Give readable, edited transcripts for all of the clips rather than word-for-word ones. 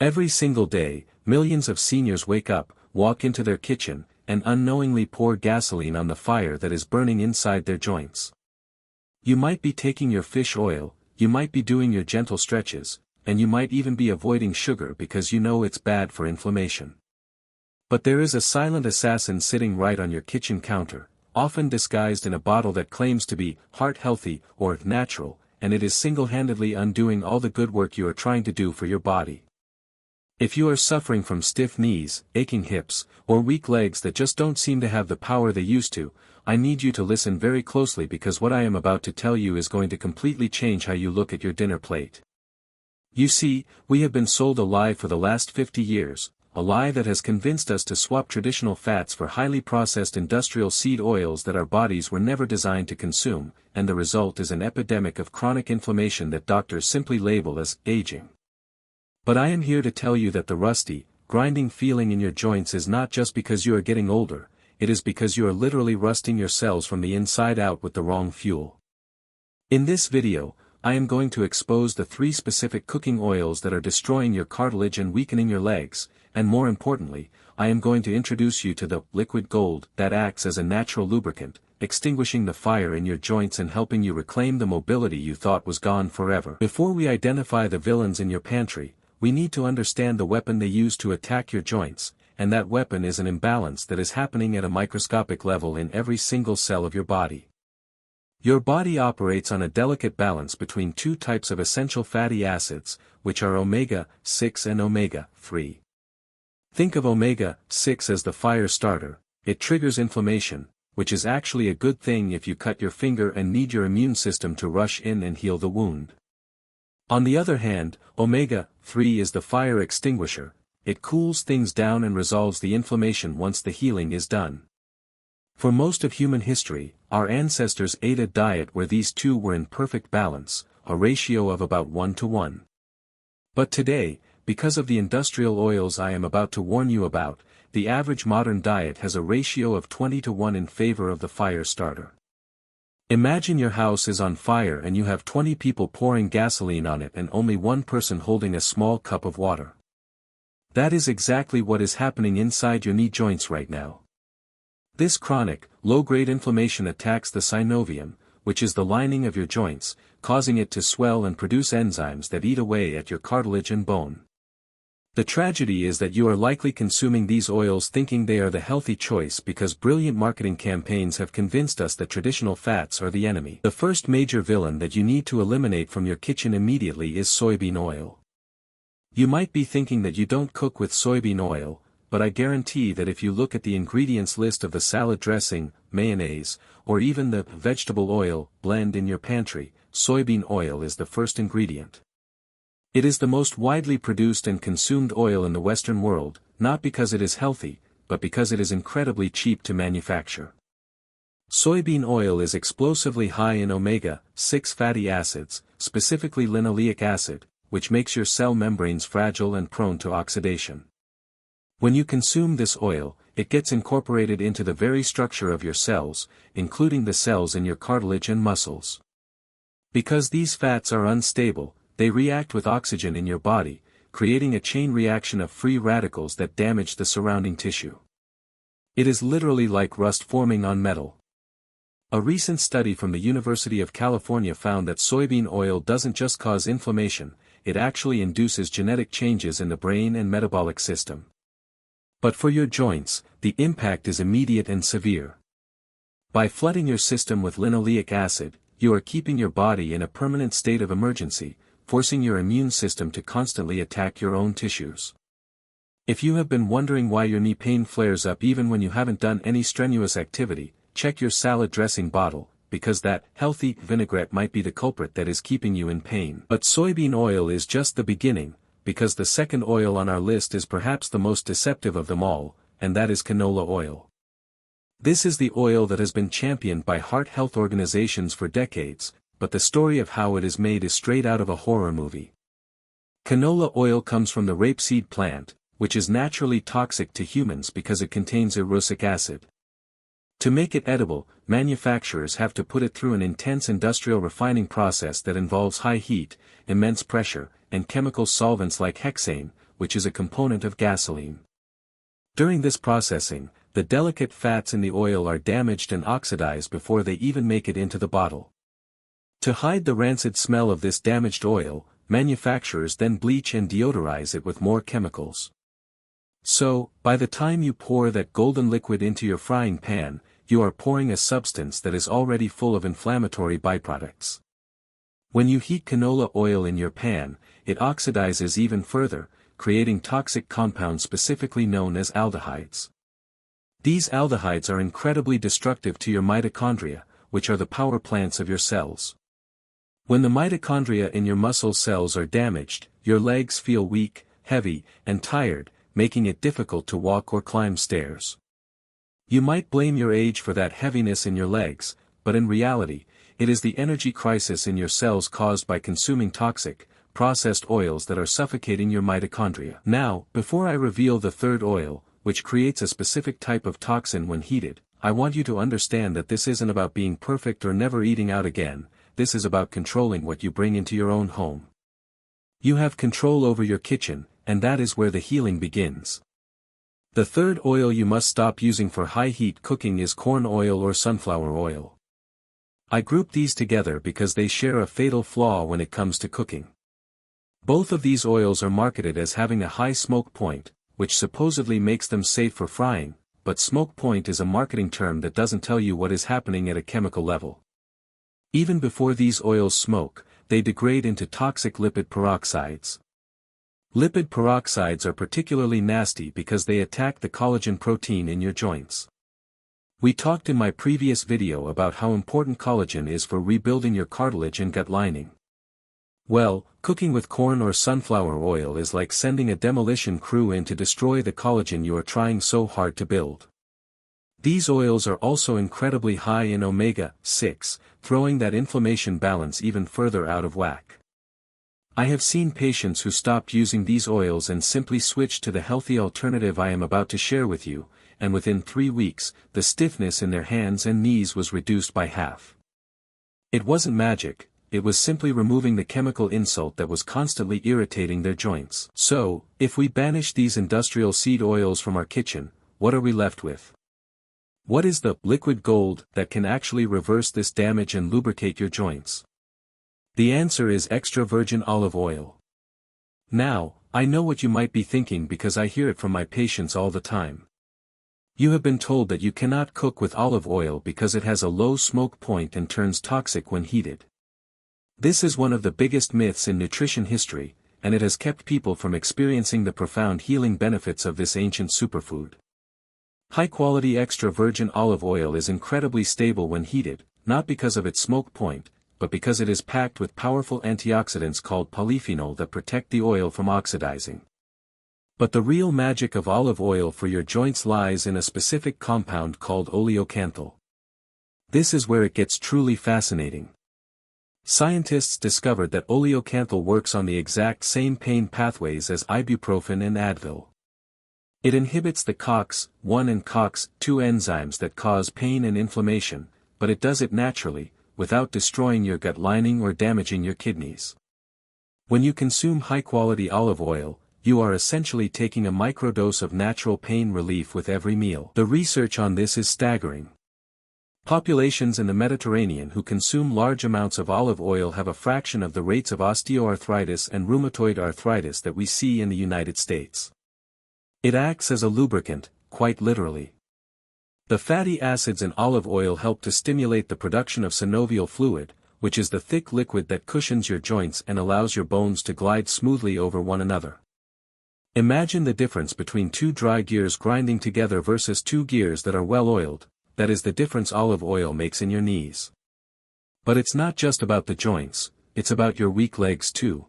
Every single day, millions of seniors wake up, walk into their kitchen, and unknowingly pour gasoline on the fire that is burning inside their joints. You might be taking your fish oil, you might be doing your gentle stretches, and you might even be avoiding sugar because you know it's bad for inflammation. But there is a silent assassin sitting right on your kitchen counter, often disguised in a bottle that claims to be heart-healthy or natural, and it is single-handedly undoing all the good work you are trying to do for your body. If you are suffering from stiff knees, aching hips, or weak legs that just don't seem to have the power they used to, I need you to listen very closely because what I am about to tell you is going to completely change how you look at your dinner plate. You see, we have been sold a lie for the last 50 years, a lie that has convinced us to swap traditional fats for highly processed industrial seed oils that our bodies were never designed to consume, and the result is an epidemic of chronic inflammation that doctors simply label as aging. But I am here to tell you that the rusty, grinding feeling in your joints is not just because you are getting older, it is because you are literally rusting your cells from the inside out with the wrong fuel. In this video, I am going to expose the 3 specific cooking oils that are destroying your cartilage and weakening your legs, and more importantly, I am going to introduce you to the liquid gold that acts as a natural lubricant, extinguishing the fire in your joints and helping you reclaim the mobility you thought was gone forever. Before we identify the villains in your pantry, we need to understand the weapon they use to attack your joints, and that weapon is an imbalance that is happening at a microscopic level in every single cell of your body. Your body operates on a delicate balance between 2 types of essential fatty acids, which are omega-6 and omega-3. Think of omega-6 as the fire starter. It triggers inflammation, which is actually a good thing if you cut your finger and need your immune system to rush in and heal the wound. On the other hand, omega-3 is the fire extinguisher. It cools things down and resolves the inflammation once the healing is done. For most of human history, our ancestors ate a diet where these 2 were in perfect balance, a ratio of about 1:1. But today, because of the industrial oils I am about to warn you about, the average modern diet has a ratio of 20:1 in favor of the fire starter. Imagine your house is on fire and you have 20 people pouring gasoline on it and only 1 person holding a small cup of water. That is exactly what is happening inside your knee joints right now. This chronic, low-grade inflammation attacks the synovium, which is the lining of your joints, causing it to swell and produce enzymes that eat away at your cartilage and bone. The tragedy is that you are likely consuming these oils thinking they are the healthy choice because brilliant marketing campaigns have convinced us that traditional fats are the enemy. The first major villain that you need to eliminate from your kitchen immediately is soybean oil. You might be thinking that you don't cook with soybean oil, but I guarantee that if you look at the ingredients list of the salad dressing, mayonnaise, or even the vegetable oil blend in your pantry, soybean oil is the first ingredient. It is the most widely produced and consumed oil in the Western world, not because it is healthy, but because it is incredibly cheap to manufacture. Soybean oil is explosively high in omega-6 fatty acids, specifically linoleic acid, which makes your cell membranes fragile and prone to oxidation. When you consume this oil, it gets incorporated into the very structure of your cells, including the cells in your cartilage and muscles. Because these fats are unstable, they react with oxygen in your body, creating a chain reaction of free radicals that damage the surrounding tissue. It is literally like rust forming on metal. A recent study from the University of California found that soybean oil doesn't just cause inflammation, it actually induces genetic changes in the brain and metabolic system. But for your joints, the impact is immediate and severe. By flooding your system with linoleic acid, you are keeping your body in a permanent state of emergency, forcing your immune system to constantly attack your own tissues. If you have been wondering why your knee pain flares up even when you haven't done any strenuous activity, check your salad dressing bottle, because that healthy vinaigrette might be the culprit that is keeping you in pain. But soybean oil is just the beginning, because the second oil on our list is perhaps the most deceptive of them all, and that is canola oil. This is the oil that has been championed by heart health organizations for decades, but the story of how it is made is straight out of a horror movie. Canola oil comes from the rapeseed plant, which is naturally toxic to humans because it contains erucic acid. To make it edible, manufacturers have to put it through an intense industrial refining process that involves high heat, immense pressure, and chemical solvents like hexane, which is a component of gasoline. During this processing, the delicate fats in the oil are damaged and oxidized before they even make it into the bottle. To hide the rancid smell of this damaged oil, manufacturers then bleach and deodorize it with more chemicals. So, by the time you pour that golden liquid into your frying pan, you are pouring a substance that is already full of inflammatory byproducts. When you heat canola oil in your pan, it oxidizes even further, creating toxic compounds specifically known as aldehydes. These aldehydes are incredibly destructive to your mitochondria, which are the power plants of your cells. When the mitochondria in your muscle cells are damaged, your legs feel weak, heavy, and tired, making it difficult to walk or climb stairs. You might blame your age for that heaviness in your legs, but in reality, it is the energy crisis in your cells caused by consuming toxic, processed oils that are suffocating your mitochondria. Now, before I reveal the third oil, which creates a specific type of toxin when heated, I want you to understand that this isn't about being perfect or never eating out again, this is about controlling what you bring into your own home. You have control over your kitchen, and that is where the healing begins. The third oil you must stop using for high heat cooking is corn oil or sunflower oil. I group these together because they share a fatal flaw when it comes to cooking. Both of these oils are marketed as having a high smoke point, which supposedly makes them safe for frying, but smoke point is a marketing term that doesn't tell you what is happening at a chemical level. Even before these oils smoke, they degrade into toxic lipid peroxides. Lipid peroxides are particularly nasty because they attack the collagen protein in your joints. We talked in my previous video about how important collagen is for rebuilding your cartilage and gut lining. Well, cooking with corn or sunflower oil is like sending a demolition crew in to destroy the collagen you are trying so hard to build. These oils are also incredibly high in omega-6, throwing that inflammation balance even further out of whack. I have seen patients who stopped using these oils and simply switched to the healthy alternative I am about to share with you, and within 3 weeks, the stiffness in their hands and knees was reduced by half. It wasn't magic, it was simply removing the chemical insult that was constantly irritating their joints. So, if we banish these industrial seed oils from our kitchen, what are we left with? What is the liquid gold that can actually reverse this damage and lubricate your joints? The answer is extra virgin olive oil. Now, I know what you might be thinking because I hear it from my patients all the time. You have been told that you cannot cook with olive oil because it has a low smoke point and turns toxic when heated. This is one of the biggest myths in nutrition history, and it has kept people from experiencing the profound healing benefits of this ancient superfood. High-quality extra virgin olive oil is incredibly stable when heated, not because of its smoke point, but because it is packed with powerful antioxidants called polyphenol that protect the oil from oxidizing. But the real magic of olive oil for your joints lies in a specific compound called Oleocanthal. This is where it gets truly fascinating. Scientists discovered that Oleocanthal works on the exact same pain pathways as Ibuprofen and Advil. It inhibits the COX-1 and COX-2 enzymes that cause pain and inflammation, but it does it naturally, without destroying your gut lining or damaging your kidneys. When you consume high-quality olive oil, you are essentially taking a microdose of natural pain relief with every meal. The research on this is staggering. Populations in the Mediterranean who consume large amounts of olive oil have a fraction of the rates of osteoarthritis and rheumatoid arthritis that we see in the United States. It acts as a lubricant, quite literally. The fatty acids in olive oil help to stimulate the production of synovial fluid, which is the thick liquid that cushions your joints and allows your bones to glide smoothly over one another. Imagine the difference between 2 dry gears grinding together versus 2 gears that are well oiled. That is the difference olive oil makes in your knees. But it's not just about the joints, it's about your weak legs too.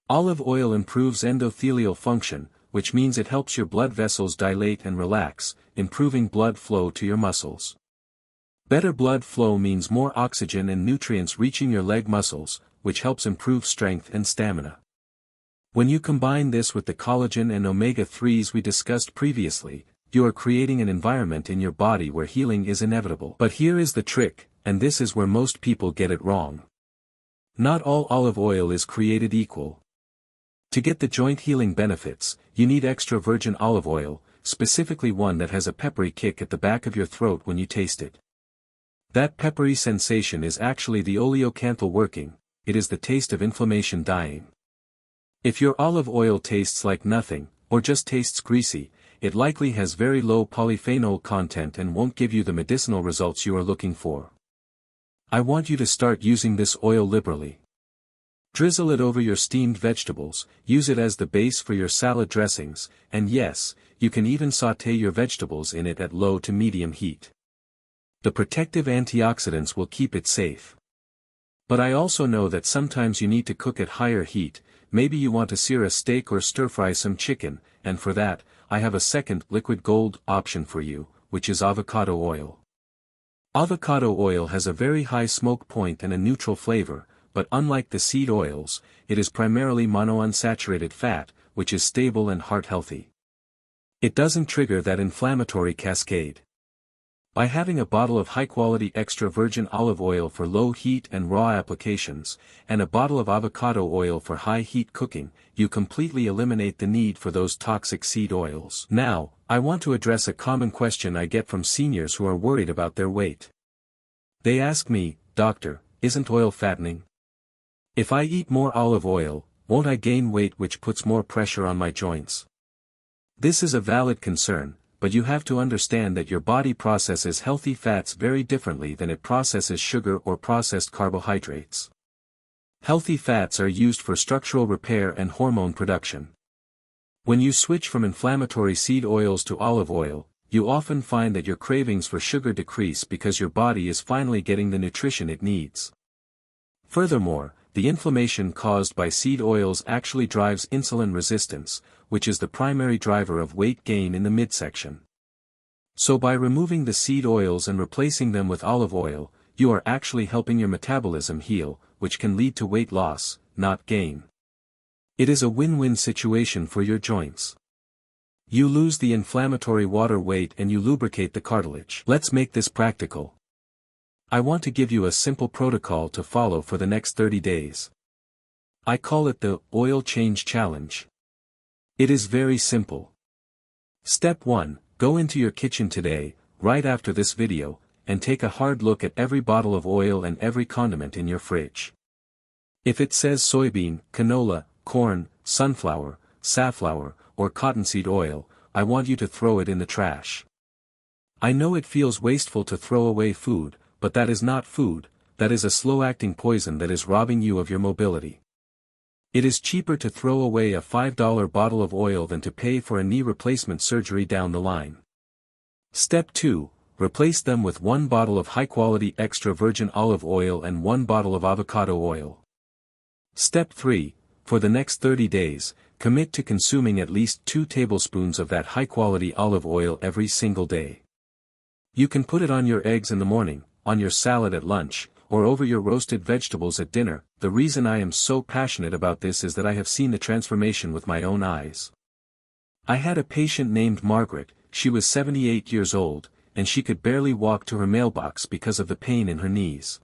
Olive oil improves endothelial function, which means it helps your blood vessels dilate and relax, improving blood flow to your muscles. Better blood flow means more oxygen and nutrients reaching your leg muscles, which helps improve strength and stamina. When you combine this with the collagen and omega-3s we discussed previously, you are creating an environment in your body where healing is inevitable. But here is the trick, and this is where most people get it wrong. Not all olive oil is created equal. To get the joint healing benefits, you need extra virgin olive oil, specifically one that has a peppery kick at the back of your throat when you taste it. That peppery sensation is actually the Oleocanthal working, it is the taste of inflammation dying. If your olive oil tastes like nothing, or just tastes greasy, it likely has very low polyphenol content and won't give you the medicinal results you are looking for. I want you to start using this oil liberally. Drizzle it over your steamed vegetables, use it as the base for your salad dressings, and yes, you can even sauté your vegetables in it at low to medium heat. The protective antioxidants will keep it safe. But I also know that sometimes you need to cook at higher heat, maybe you want to sear a steak or stir-fry some chicken, and for that, I have a second liquid gold option for you, which is avocado oil. Avocado oil has a very high smoke point and a neutral flavor, but unlike the seed oils, it is primarily monounsaturated fat, which is stable and heart-healthy. It doesn't trigger that inflammatory cascade. By having a bottle of high-quality extra virgin olive oil for low heat and raw applications, and a bottle of avocado oil for high heat cooking, you completely eliminate the need for those toxic seed oils. Now, I want to address a common question I get from seniors who are worried about their weight. They ask me, "Doctor, isn't oil fattening? If I eat more olive oil, won't I gain weight, which puts more pressure on my joints?" This is a valid concern, but you have to understand that your body processes healthy fats very differently than it processes sugar or processed carbohydrates. Healthy fats are used for structural repair and hormone production. When you switch from inflammatory seed oils to olive oil, you often find that your cravings for sugar decrease because your body is finally getting the nutrition it needs. Furthermore, the inflammation caused by seed oils actually drives insulin resistance, which is the primary driver of weight gain in the midsection. So by removing the seed oils and replacing them with olive oil, you are actually helping your metabolism heal, which can lead to weight loss, not gain. It is a win-win situation for your joints. You lose the inflammatory water weight and you lubricate the cartilage. Let's make this practical. I want to give you a simple protocol to follow for the next 30 days. I call it the Oil Change Challenge. It is very simple. Step 1, go into your kitchen today, right after this video, and take a hard look at every bottle of oil and every condiment in your fridge. If it says soybean, canola, corn, sunflower, safflower, or cottonseed oil, I want you to throw it in the trash. I know it feels wasteful to throw away food, but that is not food, that is a slow-acting poison that is robbing you of your mobility. It is cheaper to throw away a $5 bottle of oil than to pay for a knee replacement surgery down the line. Step 2, replace them with 1 bottle of high-quality extra virgin olive oil and 1 bottle of avocado oil. Step 3, for the next 30 days, commit to consuming at least 2 tablespoons of that high-quality olive oil every single day. You can put it on your eggs in the morning, on your salad at lunch, or over your roasted vegetables at dinner. The reason I am so passionate about this is that I have seen the transformation with my own eyes. I had a patient named Margaret. She was 78 years old, and she could barely walk to her mailbox because of the pain in her knees.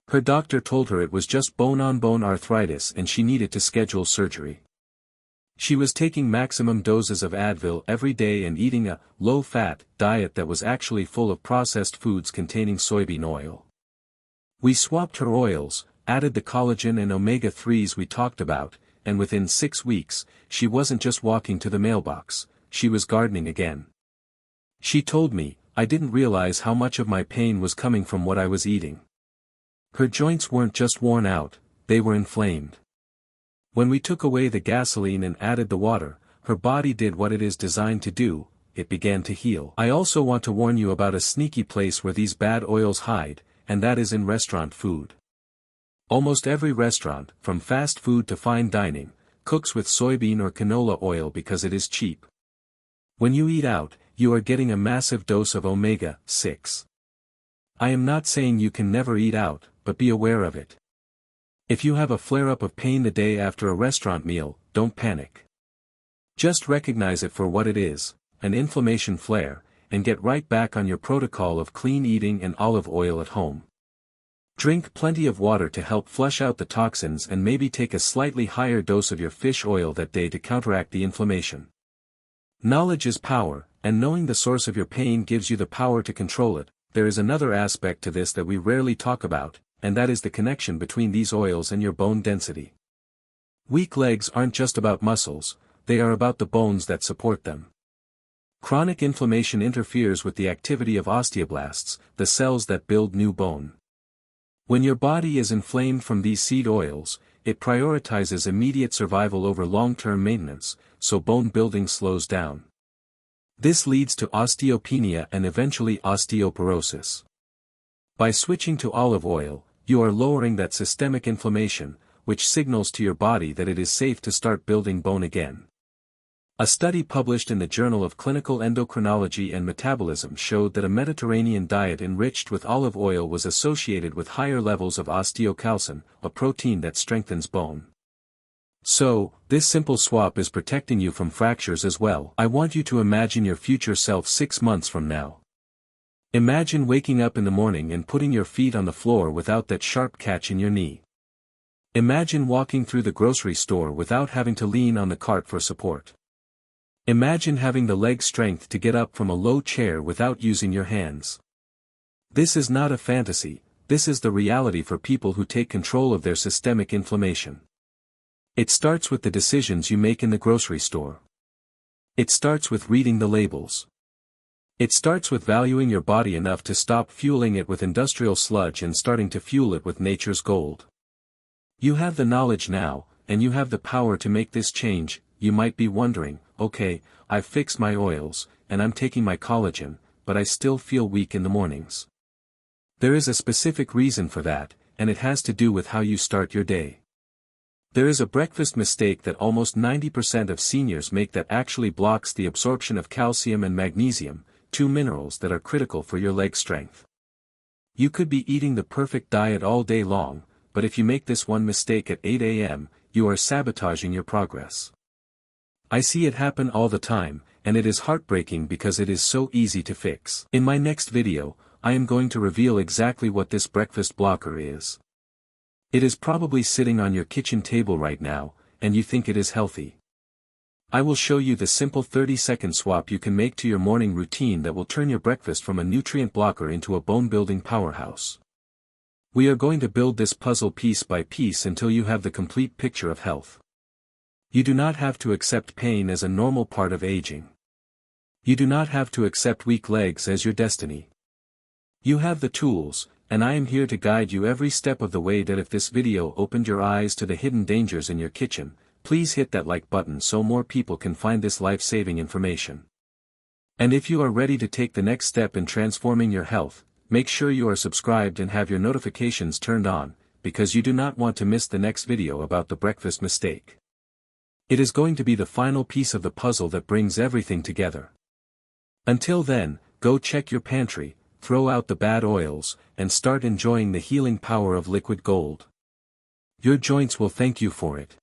Her doctor told her it was just bone-on-bone arthritis and she needed to schedule surgery. She was taking maximum doses of Advil every day and eating a low-fat diet that was actually full of processed foods containing soybean oil. We swapped her oils, added the collagen and omega-3s we talked about, and within 6 weeks, she wasn't just walking to the mailbox, she was gardening again. She told me, "I didn't realize how much of my pain was coming from what I was eating." Her joints weren't just worn out, they were inflamed. When we took away the gasoline and added the water, her body did what it is designed to do, it began to heal. I also want to warn you about a sneaky place where these bad oils hide, and that is in restaurant food. Almost every restaurant, from fast food to fine dining, cooks with soybean or canola oil because it is cheap. When you eat out, you are getting a massive dose of omega-6. I am not saying you can never eat out, but be aware of it. If you have a flare-up of pain the day after a restaurant meal, don't panic. Just recognize it for what it is, an inflammation flare, and get right back on your protocol of clean eating and olive oil at home. Drink plenty of water to help flush out the toxins and maybe take a slightly higher dose of your fish oil that day to counteract the inflammation. Knowledge is power, and knowing the source of your pain gives you the power to control it. There is another aspect to this that we rarely talk about, and that is the connection between these oils and your bone density. Weak legs aren't just about muscles, they are about the bones that support them. Chronic inflammation interferes with the activity of osteoblasts, the cells that build new bone. When your body is inflamed from these seed oils, it prioritizes immediate survival over long-term maintenance, so bone building slows down. This leads to osteopenia and eventually osteoporosis. By switching to olive oil, you are lowering that systemic inflammation, which signals to your body that it is safe to start building bone again. A study published in the Journal of Clinical Endocrinology and Metabolism showed that a Mediterranean diet enriched with olive oil was associated with higher levels of osteocalcin, a protein that strengthens bone. So, this simple swap is protecting you from fractures as well. I want you to imagine your future self 6 months from now. Imagine waking up in the morning and putting your feet on the floor without that sharp catch in your knee. Imagine walking through the grocery store without having to lean on the cart for support. Imagine having the leg strength to get up from a low chair without using your hands. This is not a fantasy, this is the reality for people who take control of their systemic inflammation. It starts with the decisions you make in the grocery store. It starts with reading the labels. It starts with valuing your body enough to stop fueling it with industrial sludge and starting to fuel it with nature's gold. You have the knowledge now, and you have the power to make this change. You might be wondering, okay, I've fixed my oils, and I'm taking my collagen, but I still feel weak in the mornings. There is a specific reason for that, and it has to do with how you start your day. There is a breakfast mistake that almost 90% of seniors make that actually blocks the absorption of calcium and magnesium, two minerals that are critical for your leg strength. You could be eating the perfect diet all day long, but if you make this one mistake at 8 a.m., you are sabotaging your progress. I see it happen all the time, and it is heartbreaking because it is so easy to fix. In my next video, I am going to reveal exactly what this breakfast blocker is. It is probably sitting on your kitchen table right now, and you think it is healthy. I will show you the simple 30-second swap you can make to your morning routine that will turn your breakfast from a nutrient blocker into a bone-building powerhouse. We are going to build this puzzle piece by piece until you have the complete picture of health. You do not have to accept pain as a normal part of aging. You do not have to accept weak legs as your destiny. You have the tools, and I am here to guide you every step of the way. That if this video opened your eyes to the hidden dangers in your kitchen, please hit that like button so more people can find this life-saving information. And if you are ready to take the next step in transforming your health, make sure you are subscribed and have your notifications turned on, because you do not want to miss the next video about the breakfast mistake. It is going to be the final piece of the puzzle that brings everything together. Until then, go check your pantry, throw out the bad oils, and start enjoying the healing power of liquid gold. Your joints will thank you for it.